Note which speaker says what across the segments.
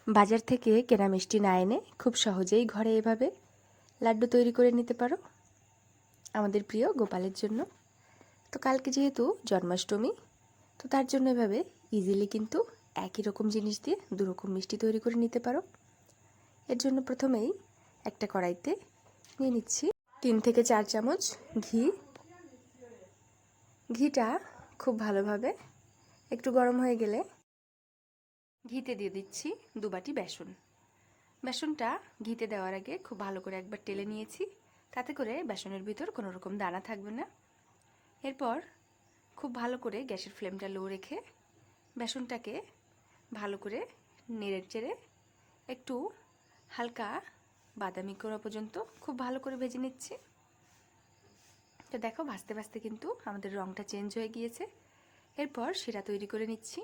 Speaker 1: বাজার থেকে কেনা মিষ্টি না এনে খুব সহজেই ঘরে এভাবে লাড্ডু তৈরি করে নিতে পারো আমাদের প্রিয় গোপালের জন্য। তো কালকে যেহেতু জন্মাষ্টমী, তো তার জন্য এভাবে ইজিলি কিন্তু একই রকম জিনিস দিয়ে দুরকম মিষ্টি তৈরি করে নিতে পারো। এর জন্য প্রথমেই একটা কড়াইতে নিয়ে নিচ্ছি 3 থেকে 4 চামচ ঘি। ঘিটা খুব ভালোভাবে একটু গরম হয়ে গেলে ঘিতে দিয়ে দিচ্ছি 2 বাটি বেসন। বেসনটা ঘিতে দেওয়ার আগে খুব ভালো করে একবার টেলে নিয়েছি, তাতে করে বেসনের ভিতর কোনো রকম দানা থাকবে না। এরপর খুব ভালো করে গ্যাসের ফ্লেমটা লো রেখে বেসনটাকে ভালো করে নেড়ে চেড়ে একটু হালকা বাদামি করা পর্যন্ত খুব ভালো করে ভেজে নিচ্ছি। তো দেখো ভাজতে ভাজতে কিন্তু আমাদের রঙটা চেঞ্জ হয়ে গিয়েছে। এরপর শিরা তৈরি করে নিচ্ছি।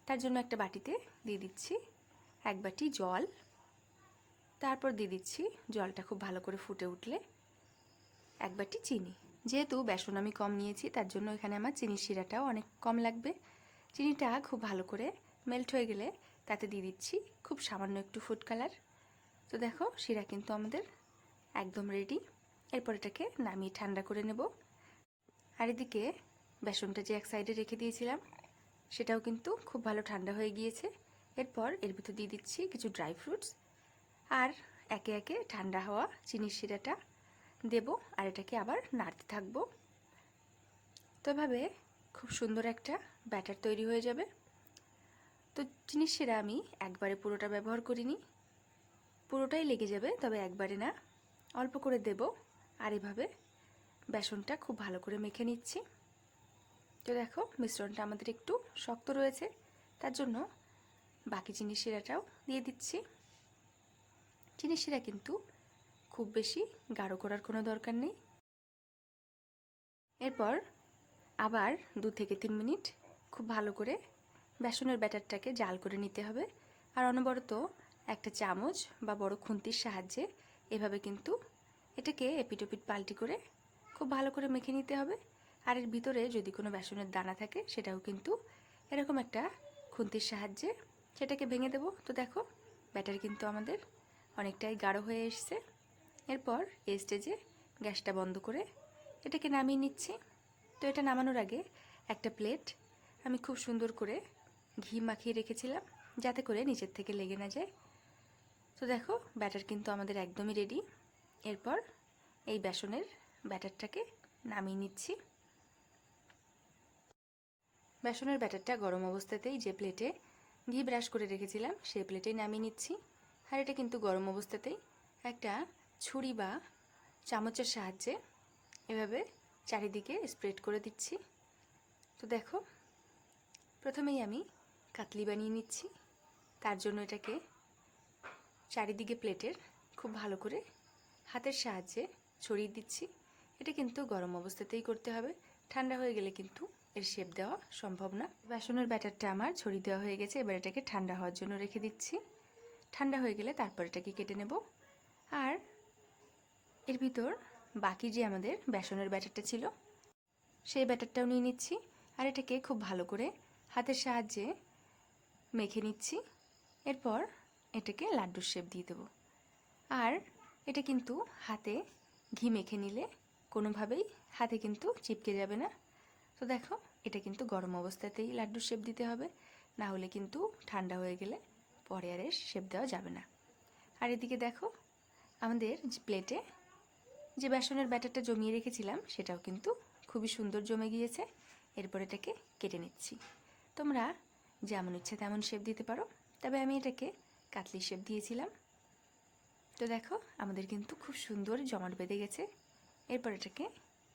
Speaker 1: তার জন্য একটা বাটিতে দিয়ে দিচ্ছি 1 বাটি জল। তারপর দিয়ে দিচ্ছি, জলটা খুব ভালো করে ফুটে উঠলে 1 বাটি চিনি। যেহেতু বেসন আমি কম নিয়েছি, তার জন্য এখানে আমার চিনির শিরাটাও অনেক কম লাগবে। চিনিটা খুব ভালো করে মেল্ট হয়ে গেলে তাতে দিয়ে দিচ্ছি খুব সামান্য একটু ফুড কালার। তো দেখো শিরা কিন্তু আমাদের একদম রেডি। এরপর এটাকে নামিয়ে ঠান্ডা করে নেব। আর এদিকে বেসনটা যে এক সাইডে রেখে দিয়েছিলাম সেটাও কিন্তু খুব ভালো ঠান্ডা হয়ে গিয়েছে। এরপর এর ভিতর দিয়ে দিচ্ছি কিছু ড্রাই ফ্রুটস, আর একে একে ঠান্ডা হওয়া চিনির শিরাটা দেব, আর এটাকে আবার নাড়তে থাকবো। তো এভাবে খুব সুন্দর একটা ব্যাটার তৈরি হয়ে যাবে। তো চিনির শিরা আমি একবারে পুরোটা ব্যবহার করিনি, পুরোটাই লেগে যাবে, তবে একবারে না, অল্প করে দেব। আর এভাবে বেসনটা খুব ভালো করে মেখে নিচ্ছি। তো দেখো মিশ্রণটা আমাদের একটু শক্ত রয়েছে, তার জন্য বাকি চিনির শিরাটাও দিয়ে দিচ্ছি। চিনির শিরা কিন্তু খুব বেশি গাঢ় করার কোনো দরকার নেই। এরপর আবার 2 থেকে 3 মিনিট খুব ভালো করে বেসনের ব্যাটারটাকে জাল করে নিতে হবে। আর অনবরত একটা চামচ বা বড় খুন্তির সাহায্যে এভাবে কিন্তু এটাকে এপিটোপিট পাল্টি করে খুব ভালো করে মেখে নিতে হবে। আর এর ভিতরে যদি কোনো বেসনের দানা থাকে সেটাও কিন্তু এরকম একটা খুন্তির সাহায্যে সেটাকে ভেঙে দেব। তো দেখো ব্যাটার কিন্তু আমাদের অনেকটাই গাঢ় হয়ে এসছে। এরপর এই স্টেজে গ্যাসটা বন্ধ করে এটাকে নামিয়ে নিচ্ছি। তো এটা নামানোর আগে একটা প্লেট আমি খুব সুন্দর করে ঘি মাখিয়ে রেখেছিলাম, যাতে করে নিচের থেকে লেগে না যায়। তো দেখো ব্যাটার কিন্তু আমাদের একদমই রেডি। এরপর এই বেসনের ব্যাটারটাকে নামিয়ে নিচ্ছি। বেসনের ব্যাটারটা গরম অবস্থাতেই যে প্লেটে ঘি ব্রাশ করে রেখেছিলাম সেই প্লেটেই নামিয়ে নিচ্ছি। আর এটা কিন্তু গরম অবস্থাতেই একটা ছুরি বা চামচের সাহায্যে এভাবে চারিদিকে স্প্রেড করে দিচ্ছি। তো দেখো প্রথমেই আমি কাতলি বানিয়ে নিচ্ছি। তার জন্য এটাকে চারিদিকে প্লেটের খুব ভালো করে হাতের সাহায্যে ছড়িয়ে দিচ্ছি। এটা কিন্তু গরম অবস্থাতেই করতে হবে, ঠান্ডা হয়ে গেলে কিন্তু এর শেপ দেওয়া সম্ভব না। বেসনের ব্যাটারটা আমার ছড়িয়ে দেওয়া হয়ে গেছে, এবার এটাকে ঠান্ডা হওয়ার জন্য রেখে দিচ্ছি। ঠান্ডা হয়ে গেলে তারপর এটাকে কেটে নেব। আর এর ভিতর বাকি যে আমাদের বেসনের ব্যাটারটা ছিল সেই ব্যাটারটাও নিয়ে নিচ্ছি। আর এটাকে খুব ভালো করে হাতের সাহায্যে মেখে নিচ্ছি। এরপর এটাকে লাড্ডুর শেপ দিয়ে দেবো। আর এটা কিন্তু হাতে ঘি মেখে নিলে কোনোভাবেই হাতে কিন্তু চিপকে যাবে না। তো দেখো এটা কিন্তু গরম অবস্থাতেই লাড্ডুর শেপ দিতে হবে, না হলে কিন্তু ঠান্ডা হয়ে গেলে পরে আর এর শেপ দেওয়া যাবে না। আর এদিকে দেখো আমাদের প্লেটে যে বেসনের ব্যাটারটা জমিয়ে রেখেছিলাম সেটাও কিন্তু খুবই সুন্দর জমে গিয়েছে। এরপর এটাকে কেটে নিচ্ছি। তোমরা যেমন ইচ্ছে তেমন শেপ দিতে পারো, তবে আমি এটাকে কাটলি শেপ দিয়েছিলাম। তো দেখো আমাদের কিন্তু খুব সুন্দর জমাট বেঁধে গেছে। এরপর এটাকে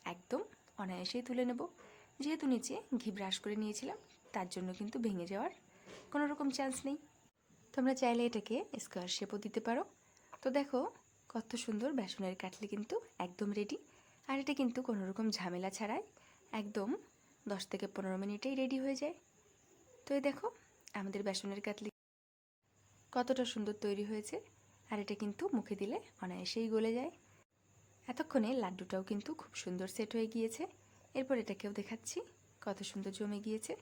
Speaker 1: একদম অনায়াসেই তুলে নেব। যেহেতু নিচে ঘি ব্রাশ করে নিয়েছিলাম তার জন্য কিন্তু ভেঙে যাওয়ার কোনো রকম চান্স নেই। তোমরা চাইলে এটাকে স্কোয়ার শেপও দিতে পারো। তো দেখো কত সুন্দর বেসনের কাটলি কিন্তু একদম রেডি। আর এটা কিন্তু কোনো রকম ঝামেলা ছাড়াই একদম 10 থেকে 15 মিনিটেই রেডি হয়ে যায়। তো এই দেখো আমাদের বেসনের কাটলি কতটা সুন্দর তৈরি হয়েছে। আর এটা কিন্তু মুখে দিলে অনায়াসেই গলে যায়। এতক্ষণে লাড্ডুটাও কিন্তু খুব সুন্দর সেট হয়ে গিয়েছে। এরপর এটাকেও দেখাচ্ছি কত সুন্দর জমে গিয়েছে।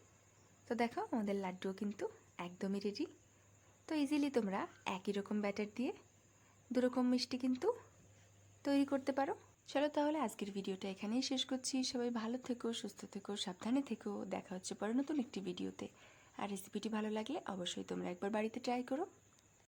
Speaker 1: তো দেখো আমাদের লাড্ডুও কিন্তু একদমই রেডি। তো ইজিলি তোমরা একই রকম ব্যাটার দিয়ে দুরকম মিষ্টি কিন্তু তৈরি করতে পারো। চলো তাহলে আজকের ভিডিওটা এখানেই শেষ করছি। সবাই ভালো থেকো, সুস্থ থেকো, সাবধানে থেকো। দেখা হচ্ছে পরে নতুন একটি ভিডিওতে। আর রেসিপিটি ভালো লাগলে অবশ্যই তোমরা একবার বাড়িতে ট্রাই করো।